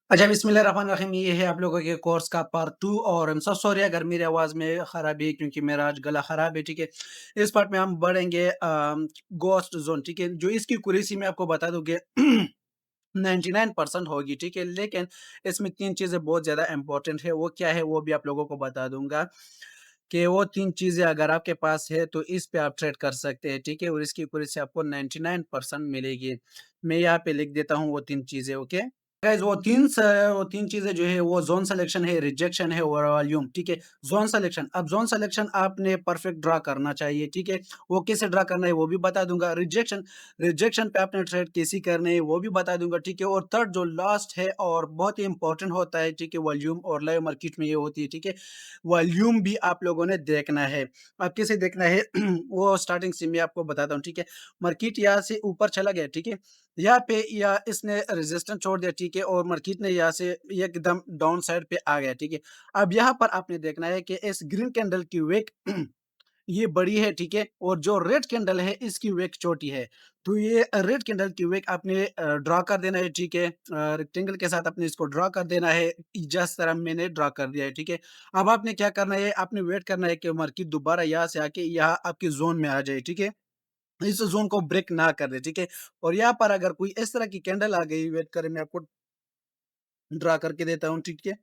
अच्छा, बिस्मिल्लाहिर्रहमानिर्रहीम। ये है आप लोगों के कोर्स का पार्ट 2 और आई एम सो सॉरी अगर मेरी आवाज़ में खराबी है क्योंकि मेरा आज गला खराब है, ठीक है? इस पार्ट में हम बढ़ेंगे घोस्ट ज़ोन, ठीक है? जो इसकी एक्यूरेसी मैं आपको बता दूँ कि 99% होगी, ठीक है? लेकिन इसमें 3 चीज़ें बहुत ज़्यादा इम्पोर्टेंट है, वो क्या है वो भी आप लोगों को बता दूँगा कि वो 3 चीज़ें अगर आपके पास है तो इस पे आप ट्रेड कर सकते हैं, ठीक है? और इसकी एक्यूरेसी आपको 99% मिलेगी। मैं यहाँ पे लिख देता हूँ वो 3 चीज़ें, ओके? गाइस वो 3 चीज़ें जो है वो ज़ोन सिलेक्शन है, रिजेक्शन है और वॉल्यूम, ठीक है? ज़ोन सिलेक्शन आपने परफेक्ट ड्रा करना चाहिए, ठीक है? वो कैसे ड्रा करना है वो भी बता दूँगा। रिजेक्शन पे आपने ट्रेड कैसे करने है वो भी बता दूँगा, ठीक है? और थर्ड जो लास्ट है और बहुत ही इम्पोर्टेंट होता है, ठीक है? वॉल्यूम और लाइव मार्केट में ये होती है, ठीक है? वॉल्यूम भी आप लोगों ने देखना है। अब कैसे देखना है वो स्टार्टिंग से मैं आपको बताता हूँ, ठीक है? मार्केट यहाँ से ऊपर चला गया, ठीक है? यहाँ पे या इसने रेजिस्टेंस छोड़ दिया, ठीक है? और मार्केट ने यहाँ से एकदम डाउन साइड पे आ गया, ठीक है? अब यहाँ पर आपने देखना है कि इस ग्रीन कैंडल की विक ये बड़ी है, ठीक है? और जो रेड कैंडल है इसकी विक छोटी है। तो ये रेड कैंडल की विक आपने ड्रा कर देना है, ठीक है? रेक्टेंगल के साथ आपने इसको ड्रा कर देना है, जिस तरह मैंने ड्रा कर दिया है, ठीक है? अब आपने क्या करना है, आपने वेट करना है कि मार्केट दोबारा यहाँ से आके यहाँ आपकी ज़ोन में आ जाए, ठीक है? इस ज़ोन को ब्रेक ना कर दे, ठीक है? और यहाँ पर अगर कोई इस तरह की कैंडल आ गई, वेट करें मैं आपको ड्रा करके देता हूँ, ठीक है?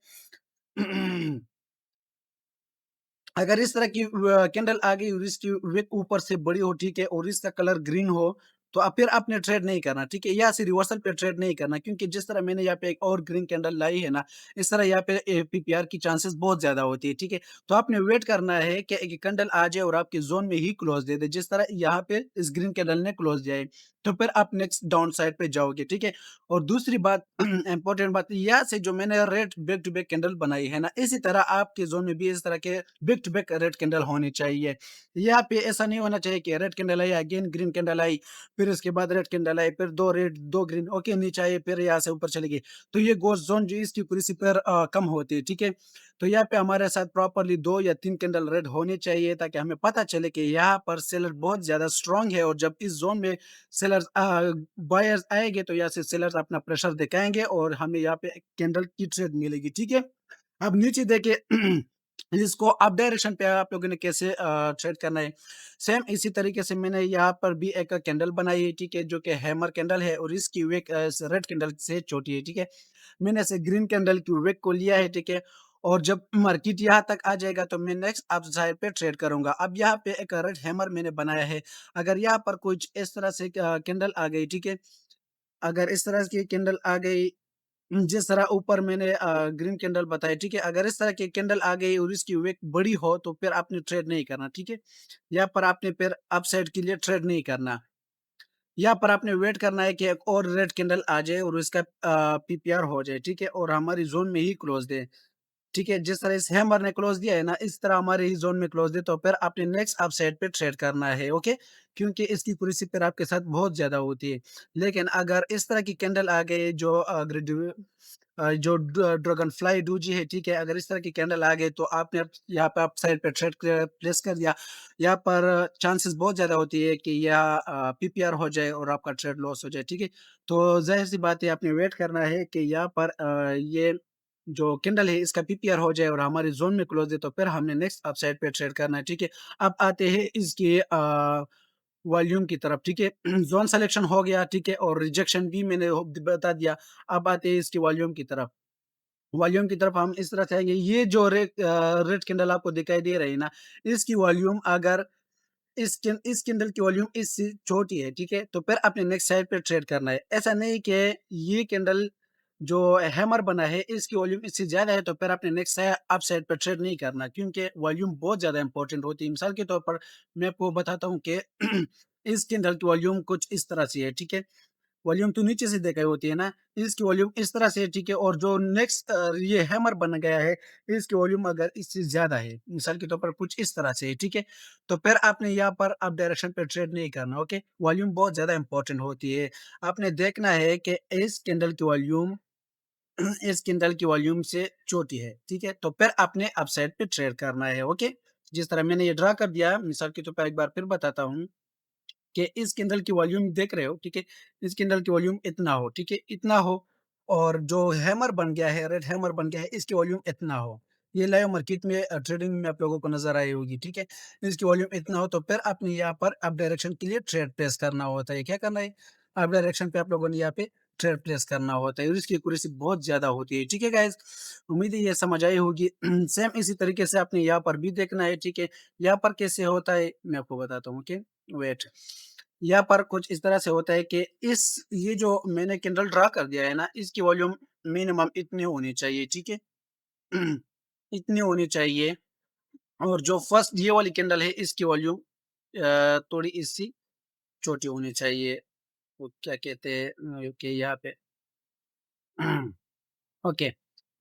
अगर इस तरह की कैंडल आ गई और इसकी विक ऊपर से बड़ी हो, ठीक है? और इसका कलर ग्रीन हो, तो अब फिर आपने ट्रेड नहीं करना, ठीक है? यहाँ से रिवर्सल पे ट्रेड नहीं करना क्योंकि जिस तरह मैंने यहाँ पे एक और ग्रीन कैंडल लाई है ना, इस तरह यहाँ पे पीपीआर की चांसेस बहुत ज़्यादा होती है, ठीक है? तो आपने वेट करना है कि एक कैंडल आ जाए और आपकी ज़ोन में ही क्लोज़ दे दे, जिस तरह यहाँ पे इस ग्रीन कैंडल ने क्लोज़ दिया है, तो फिर आप नेक्स्ट डाउन साइड पे जाओगे, ठीक है? और दूसरी बात इम्पोर्टेंट बात यहाँ से जो मैंने red back to back candle बनाई है ना, इसी तरह आपके ज़ोन में भी इस तरह के back to back red candle होनी चाहिए। यहाँ पे ऐसा नहीं होना चाहिए कि रेड कैंडल आई, अगेन ग्रीन कैंडल आई, फिर इसके बाद रेड कैंडल आई, फिर 2 रेड, 2 ग्रीन, ओके नीचे आए, फिर यहाँ से ऊपर चली गई। तो ये घोस्ट ज़ोन जो इसकी एक्यूरेसी पर कम होती है, ठीक है? तो यहाँ पे हमारे साथ प्रॉपर्ली 2 या 3 कैंडल रेड होने चाहिए ताकि हमें पता चले कि यहाँ पर सेलर बहुत ज़्यादा स्ट्रॉन्ग है और जब इस ज़ोन में सेलर्स बायर्स आएँगे तो यहाँ से सेलर्स अपना प्रेशर दिखाएँगे और हमें यहाँ पे कैंडल की ट्रेड मिलेगी, ठीक है? अब नीचे देखिए इसको अप डायरेक्शन पे आप लोगों ने कैसे ट्रेड करना है। सेम इसी तरीके से मैंने यहाँ पर भी एक कैंडल बनाई है, ठीक है? जो कि हैमर कैंडल है और इसकी विक रेड कैंडल से छोटी है, ठीक है? मैंने ऐसे ग्रीन कैंडल की विक को लिया है, ठीक है? और जब मार्केट यहाँ तक आ जाएगा तो मैं नेक्स्ट अप साइड पे ट्रेड करूँगा। अब यहाँ पे एक रेड हैमर मैंने बनाया है। अगर यहाँ पर कुछ इस तरह से कैंडल आ गई, ठीक है? अगर इस तरह की कैंडल आ गई, जिस तरह ऊपर मैंने ग्रीन कैंडल बताई, ठीक है? अगर इस तरह की कैंडल आ गई और इसकी विक बड़ी हो तो फिर आपने ट्रेड नहीं करना, ठीक है? यहाँ पर आपने फिर अपसाइड के लिए ट्रेड नहीं करना। यहाँ पर आपने वेट करना है कि एक और रेड कैंडल आ जाए और इसका पीपीआर हो जाए, ठीक है? और हमारी ज़ोन में ही क्लोज़ दे। ठीक है, जिस तरह इस हैमर ने क्लोज़ दिया है ना, इस तरह हमारे ही ज़ोन में क्लोज़ दे तो फिर आपने नेक्स्ट अप साइड पे ट्रेड करना है, ओके? क्योंकि इसकी कुर्सी फिर आपके साथ बहुत ज़्यादा होती है। लेकिन अगर इस तरह की कैंडल आ गई जो जो ड्रैगन फ्लाई डोजी है, ठीक है? अगर इस तरह की कैंडल आ गई तो आपने यहाँ पे अप साइड पे ट्रेड प्लेस कर दिया। यहाँ पर चांसेस बहुत ज़्यादा होती है कि यह पीपीआर हो जाए और आपका ट्रेड लॉस हो जाए, ठीक है? तो ज़ाहिर-सी बात है आपने वेट करना है कि यहाँ पर ये जो किंडल है इसका पीपीआर हो जाए और हमारे ज़ोन में क्लोज़ है तो फिर हमने नेक्स्ट अपसाइड पे ट्रेड करना है, ठीक है? अब आते हैं इसके वॉल्यूम की तरफ, ठीक है? ज़ोन सिलेक्शन हो गया, ठीक है? और रिजेक्शन भी मैंने हो बता दिया। अब आते हैं इसकी वॉल्यूम की तरफ। वॉल्यूम की तरफ हम इस तरह से आएँगे, ये जो रेड किंडल आपको दिखाई दे रही है ना, इसकी वॉल्यूम अगर इस किंडल की वॉल्यूम इससे छोटी है, ठीक है? तो फिर आपने नेक्स्ट साइड पे ट्रेड करना है। ऐसा नहीं कि ये कैंडल जो हैमर बना है, इसकी वॉल्यूम इससे ज़्यादा है, तो फिर आपने नेक्स्ट अप साइड पे ट्रेड नहीं करना क्योंकि वॉल्यूम बहुत ज़्यादा इंपॉर्टेंट होती है। मिसाल के तौर पर मैं आपको बताता हूँ कि इस कैंडल की वॉल्यूम कुछ इस तरह से है, ठीक है? वॉल्यूम तो नीचे से देखी होती है ना, इसकी वॉल्यूम इस तरह से है, ठीक है? और जो नेक्स्ट ये हैमर बन गया है, इसकी वॉल्यूम अगर इससे ज़्यादा है, मिसाल के तौर पर कुछ इस तरह से है, ठीक है? तो फिर आपने यहाँ पर अप डायरेक्शन पे ट्रेड नहीं करना, ओके? वॉल्यूम बहुत ज़्यादा इंपॉर्टेंट होती है। आपने देखना है कि इस कैंडल की वॉल्यूम इस कैंडल की वॉल्यूम से छोटी है, ठीक है? तो फिर आपने अप साइड पे ट्रेड करना है, ओके? जिस तरह मैंने ये ड्रा कर दिया, मिसाल के तौर पर एक बार फिर बताता हूँ। कि इस किंडल की वॉल्यूम देख रहे हो, ठीक है? इस किंडल की वॉल्यूम इतना हो, ठीक है? इतना हो और जो हैमर बन गया है, रेड हैमर बन गया है, इसकी वॉल्यूम इतना हो। ये लाइव मार्केट में ट्रेडिंग में आप लोगों को नज़र आई होगी, ठीक है? इसकी वॉल्यूम इतना हो तो फिर आपने यहाँ पर अप डायरेक्शन के लिए ट्रेड प्लेस करना होता है। क्या करना है? अप डायरेक्शन पे आप लोगों ने यहाँ पे ट्रेड प्लेस करना होता है और इसकी एक्यूरेसी बहुत ज़्यादा होती है, ठीक है गाइज़? उम्मीद है ये समझ आई होगी। सेम इसी तरीके से आपने यहाँ पर भी देखना है, ठीक है? यहाँ पर कैसे होता है, मैं आपको बताता हूँ, ओके? वेट। यहाँ पर कुछ इस तरह से होता है कि इस ये जो मैंने कैंडल ड्रा कर दिया है ना, इसकी वॉल्यूम मिनिमम इतनी होनी चाहिए, ठीक है? इतनी होनी चाहिए और जो फर्स्ट ये वाली कैंडल है, इसकी वॉल्यूम थोड़ी इससे छोटी होनी चाहिए। वो क्या कहते हैं कि यहाँ पे ओके।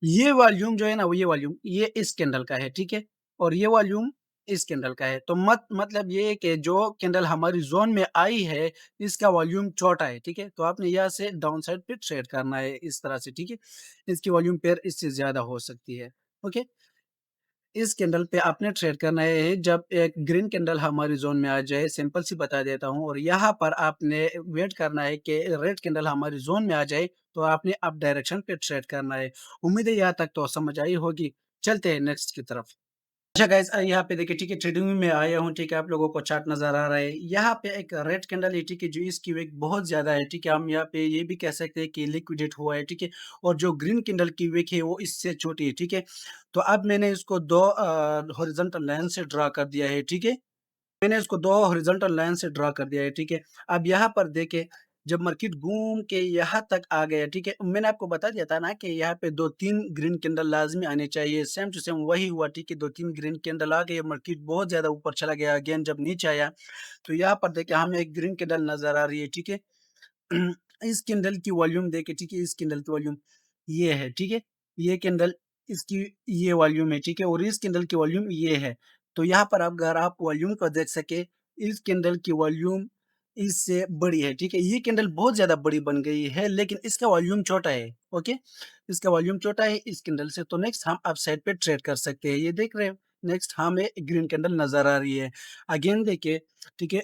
ये वॉल्यूम जो है ना, वो ये वॉल्यूम, ये इस कैंडल का है, ठीक है? और ये वॉल्यूम इस कैंडल का है। तो मतलब ये है कि जो कैंडल हमारी ज़ोन में आई है, इसका वॉल्यूम छोटा है, ठीक है? तो आपने यहाँ से डाउन साइड पे ट्रेड करना है इस तरह से, ठीक है? इसकी वॉल्यूम फिर इससे ज़्यादा हो सकती है, ओके? इस कैंडल पे आपने ट्रेड करना है जब एक ग्रीन कैंडल हमारी ज़ोन में आ जाए, सिंपल सी बता देता हूँ और यहाँ पर आपने वेट करना है कि रेड कैंडल हमारी ज़ोन में आ जाए, तो आपने अप डायरेक्शन पे ट्रेड करना है। उम्मीद है यहाँ तक तो समझ आई होगी। चलते हैं नेक्स्ट की तरफ। अच्छा गाइस, यहाँ पे देखिए, ठीक है, ट्रेडिंग में मैं आया हूँ, ठीक है, आप लोगों को चार्ट नज़र आ रहा है। यहाँ पे एक रेड कैंडल है, ठीक है, जो इसकी विक बहुत ज़्यादा है, ठीक है, हम यहाँ पे ये भी कह सकते हैं कि लिक्विडेट हुआ है, ठीक है, और जो ग्रीन कैंडल की विक है वो इससे छोटी है, ठीक है। तो अब मैंने इसको 2 हॉरिजॉन्टल लाइन से ड्रा कर दिया है, ठीक है। मैंने इसको 2 हॉरिज़ॉन्टल लाइन से ड्रा कर दिया है, ठीक है। अब यहाँ पर देखें, जब मार्केट घूम के यहाँ तक आ गया, ठीक है। मैंने आपको बता दिया था ना कि यहाँ पे 2-3 ग्रीन कैंडल लाज़मी आने चाहिए, सेम टू सेम वही हुआ, ठीक है। 2-3 ग्रीन कैंडल आ गए, मार्केट बहुत ज़्यादा ऊपर चला गया, अगेन जब नीचे आया, तो यहाँ पर देखिए हमें एक ग्रीन कैंडल नज़र आ रही है, ठीक है। इस कैंडल की वॉल्यूम देखिए, ठीक है, इस कैंडल की वॉल्यूम ये है, ठीक है। ये कैंडल, इसकी ये वॉल्यूम है, ठीक है, और इस कैंडल की वॉल्यूम ये है। तो यहाँ पर आप अगर आप वॉल्यूम को देख सके, इस कैंडल की वॉल्यूम इससे बड़ी है, ठीक है। ये कैंडल बहुत ज़्यादा बड़ी बन गई है, लेकिन इसका वॉल्यूम छोटा है, ओके। इसका वॉल्यूम छोटा है इस कैंडल से, तो नेक्स्ट हम अप साइड पे ट्रेड कर सकते हैं। ये देख रहे हो, नेक्स्ट हमें ग्रीन कैंडल नज़र आ रही है। अगेन देखिए, ठीक है।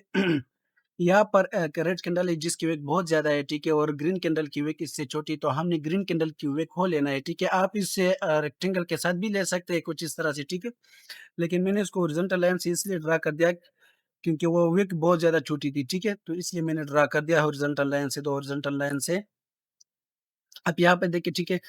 यहाँ पर रेड कैंडल है जिसकी विक बहुत ज़्यादा है, ठीक है, और ग्रीन कैंडल की विक इससे छोटी, तो हमने ग्रीन कैंडल की विक को लेना है, ठीक है। आप इसे रेक्टेंगल के साथ भी ले सकते हैं कुछ इस तरह से, ठीक है। लेकिन मैंने इसको हॉरिजॉन्टल लाइन से इसलिए ड्रा कर दिया क्योंकि वो विक बहुत ज़्यादा छोटी थी, ठीक है। तो इसलिए मैंने ड्रा कर दिया हॉरिजॉन्टल लाइन से, तो हॉरिजॉन्टल लाइन से अब यहाँ पे देखिए, ठीक है।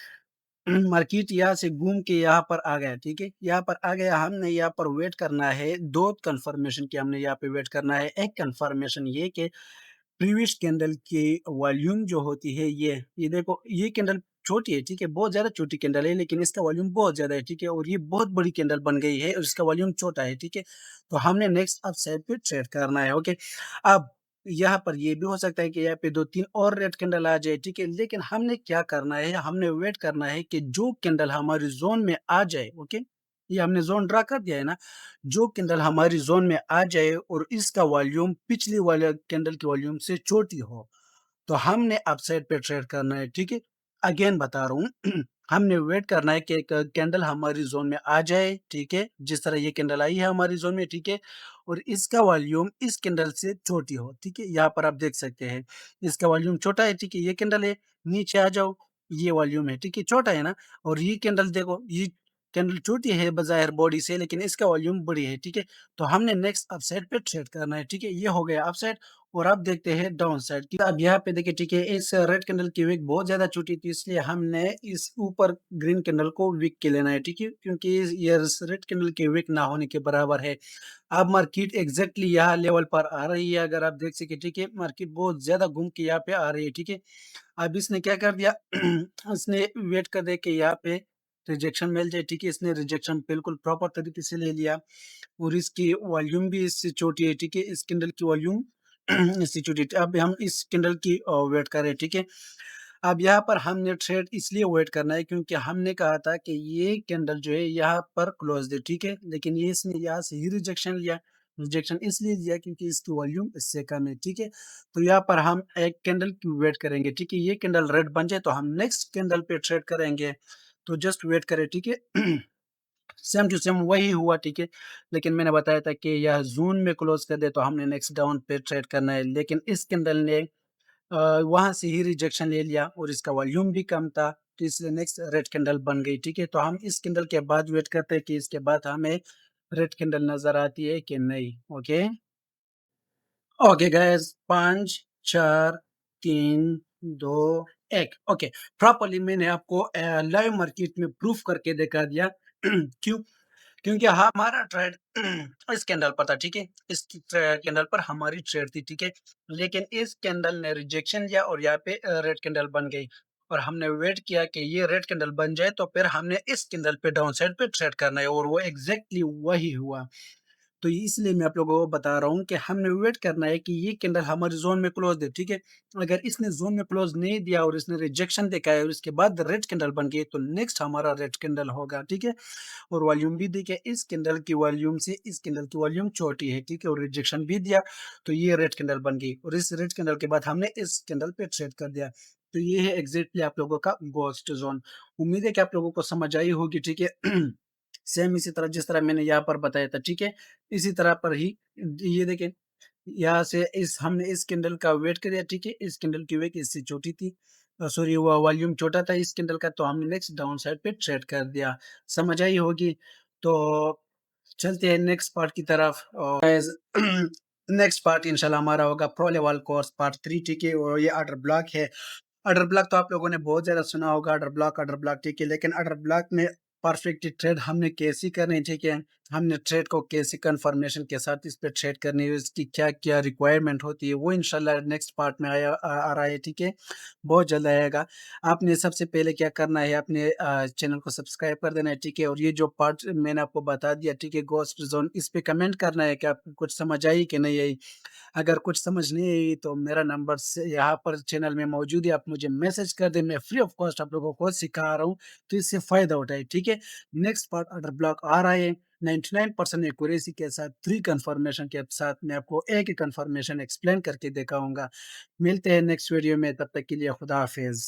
मार्केट यहाँ से घूम के यहाँ पर आ गया, ठीक है। यहाँ पर आ गया, हमने यहाँ पर वेट करना है 2 कन्फर्मेशन की, हमने यहाँ पे वेट करना है। एक कन्फर्मेशन ये कि प्रीवियस कैंडल की वॉल्यूम जो होती है ये देखो, ये कैंडल छोटी है, ठीक है, बहुत ज़्यादा छोटी कैंडल है, लेकिन इसका वॉल्यूम बहुत ज़्यादा है, ठीक है, और ये बहुत बड़ी कैंडल बन गई है और इसका वॉल्यूम छोटा है, ठीक है। तो हमने नेक्स्ट अप साइड पे ट्रेड करना है, ओके। अब यहाँ पर ये भी हो सकता है कि यहाँ पे 2-3 और रेड कैंडल आ जाए, ठीक है, लेकिन हमने क्या करना है, हमने वेट करना है कि जो कैंडल हमारी ज़ोन में आ जाए, ओके। ये हमने ज़ोन ड्रा कर दिया है ना, जो कैंडल हमारी ज़ोन में आ जाए और इसका वॉल्यूम पिछली वाले कैंडल की वॉल्यूम से छोटी हो, तो हमने अपसाइड पे ट्रेड करना है, ठीक है? अगेन बता रहा हूँ, हमने वेट करना है कि एक कैंडल हमारी ज़ोन में आ जाए, ठीक है? जिस तरह ये कैंडल आई है हमारी ज़ोन में, ठीक है? और इसका वॉल्यूम इस कैंडल से छोटी हो, ठीक है? यहाँ पर आप देख सकते हैं, इसका वॉल्यूम छोटा है, ठीक है? ये कैंडल है, नीचे आ जाओ, ये वॉल्यूम है, ठीक है? छोटा है ना? और ये कैंडल देखो, ये कैंडल छोटी है बज़ाहिर बॉडी से, लेकिन इसका वॉल्यूम बड़ी है, ठीक है? तो हमने नेक्स्ट अपसाइड पे ट्रेड करना है, ठीक है? ये हो गया अपसाइड और अब देखते हैं डाउन साइड की। अब यहाँ पे देखिए, ठीक है, इस रेड कैंडल की विक बहुत ज़्यादा छोटी थी, इसलिए हमने इस ऊपर ग्रीन कैंडल को विक के लेना है, ठीक है? क्योंकि ये रेड कैंडल की विक ना होने के बराबर है। अब मार्केट एग्ज़ैक्टली यहाँ लेवल पर आ रही है, अगर आप देख सकें, ठीक है? मार्केट बहुत ज़्यादा घूम के यहाँ पे आ रही है, ठीक है? अब इसने क्या कर दिया, इसने वेट कर दे के यहाँ पे रिजेक्शन मिल जाए, ठीक है? इसने रिजेक्शन बिल्कुल प्रॉपर तरीके से ले लिया और इसकी वॉल्यूम भी इससे छोटी है, ठीक है? इस कैंडल की वॉल्यूम इससे छोटी है। अब हम इस कैंडल की वेट कर रहे हैं, ठीक है? अब यहाँ पर हमने ट्रेड इसलिए वेट करना है क्योंकि हमने कहा था कि ये कैंडल जो है यहाँ पर क्लोज़ है, ठीक है? लेकिन ये इसने यहाँ से ही रिजेक्शन लिया। रिजेक्शन इसलिए लिया क्योंकि इसकी वॉल्यूम इससे कम है, ठीक है? तो यहाँ पर हम एक कैंडल की वेट करेंगे, ठीक है? ये कैंडल रेड बन जाए तो हम नेक्स्ट कैंडल पे ट्रेड करेंगे। तो जस्ट वेट करें, ठीक है? सेम टू सेम वही हुआ, ठीक है। लेकिन मैंने बताया था कि यह ज़ोन में क्लोज़ कर दे तो हमने नेक्स्ट डाउन पे ट्रेड करना है। लेकिन इस कैंडल ने वहाँ से ही रिजेक्शन ले लिया और इसका वॉल्यूम भी कम था, तो इसलिए नेक्स्ट रेड कैंडल बन गई, ठीक है? तो हम इस कैंडल के बाद वेट करते हैं कि इसके बाद हमें रेड कैंडल नज़र आती है कि नहीं, okay? Okay guys 5, 4, 3, 2, 1 okay. Properly मैंने आपको लाइव मार्केट में प्रूफ करके दिखा दिया। क्यों? क्योंकि हमारा ट्रेड इस कैंडल पर था, ठीक है? इस कैंडल पर हमारी ट्रेड थी, ठीक है? लेकिन इस कैंडल ने रिजेक्शन दिया और यहाँ पे रेड कैंडल बन गई और हमने वेट किया कि ये रेड कैंडल बन जाए तो फिर हमने इस कैंडल पे डाउन साइड पे ट्रेड करना है और वो एग्ज़ैक्टली वही हुआ। तो इसलिए मैं आप लोगों को बता रहा हूँ कि हमने वेट करना है कि ये कैंडल हमारे ज़ोन में क्लोज़ दे, ठीक है? अगर इसने ज़ोन में क्लोज़ नहीं दिया और इसने रिजेक्शन दिखाया और इसके बाद रेड कैंडल बन गई, तो नेक्स्ट हमारा रेड कैंडल होगा, ठीक है? और वॉल्यूम भी देखिए इस कैंडल की वॉल्यूम से इस कैंडल की वॉल्यूम छोटी है, ठीक है? और रिजेक्शन भी दिया, तो ये रेड कैंडल बन गई और इस रेड कैंडल के बाद हमने इस कैंडल पे ट्रेड कर दिया। तो ये है एग्ज़ैक्टली आप लोगों का गोस्ट ज़ोन। उम्मीद है कि आप लोगों को समझ आई होगी, ठीक है? सेम इसी तरह जिस तरह मैंने यहाँ पर बताया था, ठीक है? इसी तरह पर ही ये देखिए, यहाँ से इस हमने इस कैंडल का वेट किया, ठीक है? इस कैंडल की विक इससे छोटी थी, सॉरी वो वॉल्यूम छोटा था इस कैंडल का, तो हमने नेक्स्ट डाउन साइड पे ट्रेड कर दिया। समझ आई होगी? तो चलते हैं नेक्स्ट पार्ट की तरफ और गाइस नेक्स्ट पार्ट इंशाल्लाह हमारा होगा प्रो लेवल कोर्स पार्ट 3, ठीक है? और ये ऑर्डर ब्लॉक है। अडर ब्लॉक तो आप लोगों ने बहुत ज़्यादा सुना होगा अडर ब्लॉक ठीक है, लेकिन अडर ब्लॉक में परफेक्ट ट्रेड हमने कैसे करनी है, ठीक है? हमने ट्रेड को कैसे कन्फर्मेशन के साथ इस पे ट्रेड करनी है, इसकी क्या-क्या रिक्वायरमेंट होती है, वो इंशाल्लाह नेक्स्ट पार्ट में आ रहा है, ठीक है? बहुत जल्द आएगा। आपने सबसे पहले क्या करना है, अपने चैनल को सब्सक्राइब कर देना है, ठीक है? और ये जो पार्ट मैंने आपको बता दिया, ठीक है? गोस्ट ज़ोन इस पे कमेंट करना है कि आपको कुछ समझ आई कि नहीं आई? अगर कुछ समझ नहीं आई तो मेरा नंबर से यहाँ पर चैनल में मौजूद है, आप मुझे मैसेज कर दें, मैं फ्री ऑफ कॉस्ट आप लोगों को सिखा रहा हूँ, तो इससे फ़ायदा उठाएँ, ठीक है? नेक्स्ट पार्ट ऑर्डर ब्लॉक आ रहा है, 99% एक्यूरेसी के साथ, 3 कन्फर्मेशन के साथ मैं आपको एक ही कन्फर्मेशन एक्सप्लेन करके दिखाऊँगा। मिलते हैं नेक्स्ट वीडियो में, तब तक के लिए खुदा हाफ़िज़।